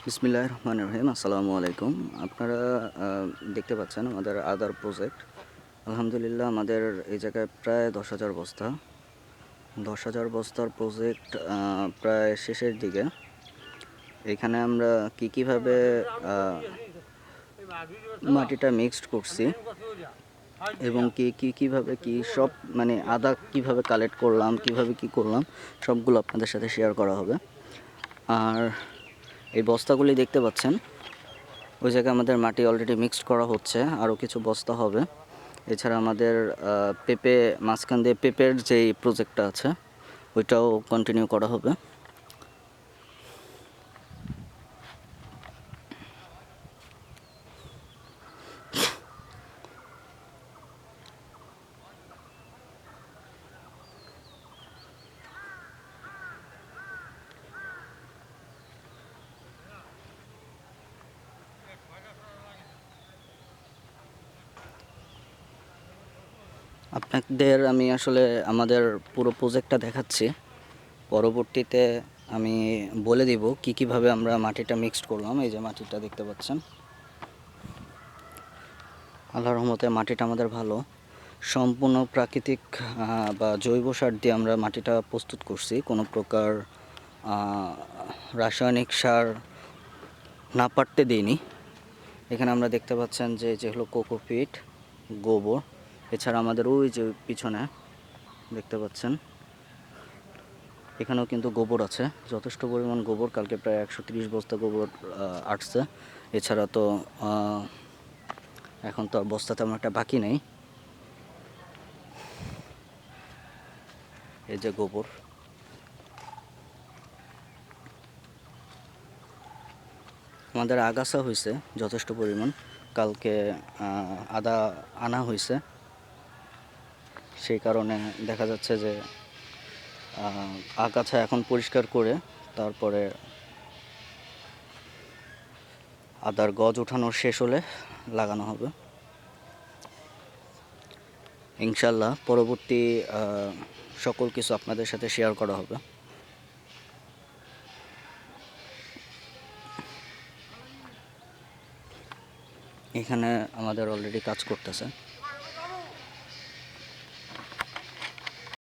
বিসমিল্লাহির রহমানির রহিম। আসসালামু আলাইকুম। আপনারা দেখতে পাচ্ছেন আমাদের আদার প্রজেক্ট। আলহামদুলিল্লাহ আমাদের এই জায়গায় প্রায় 10,000 বস্তা, 10,000 বস্তার প্রজেক্ট প্রায় শেষের দিকে। এখানে আমরা কীভাবে মাটিটা মিক্সড করছি এবং কীভাবে সব মানে আদা কীভাবে কালেক্ট করলাম, কীভাবে কী করলাম, সবগুলো আপনাদের সাথে শেয়ার করা হবে। আর এই বস্তাগুলি দেখতে পাচ্ছেন, ওই জায়গায় আমাদের মাটি অলরেডি মিক্সড করা হচ্ছে, আরও কিছু বস্তা হবে। এছাড়া আমাদের পেঁপে, মাঝখান দিয়ে পেঁপের যেই প্রজেক্টটা আছে ওইটাও কন্টিনিউ করা হবে। আপনাদের আমি আসলে আমাদের পুরো প্রজেক্টটা দেখাচ্ছি, পরবর্তীতে আমি বলে দিব কীভাবে আমরা মাটিটা মিক্সড করলাম। এই যে মাটিটা দেখতে পাচ্ছেন, আল্লাহর রহমতে মাটিটা আমাদের ভালো, সম্পূর্ণ প্রাকৃতিক বা জৈব সার দিয়ে আমরা মাটিটা প্রস্তুত করছি। কোনো প্রকার রাসায়নিক সার না পারতে দিইনি। এখানে আমরা দেখতে পাচ্ছেন যে হলো কোকোপিট, গোবর। এছাড়া আমাদের ওই যে পিছনে দেখতে পাচ্ছেন এখানেও কিন্তু গোবর আছে, যথেষ্ট পরিমাণ গোবর। কালকে প্রায় 130 বস্তা গোবর আসছে। এছাড়া তো এখন তো আর বস্তা তেমন একটা বাকি নেই। এই যে গোবর, আমাদের আগাছা হয়েছে যথেষ্ট পরিমাণ। কালকে আদা আনা হয়েছে, সেই কারণে দেখা যাচ্ছে যে আগাছা এখন পরিষ্কার করে তারপরে আদার গজ ওঠানোর শেষ হলে লাগানো হবে ইনশাল্লাহ। পরবর্তী সকল কিছু আপনাদের সাথে শেয়ার করা হবে। এখানে আমাদের অলরেডি কাজ করতেছে।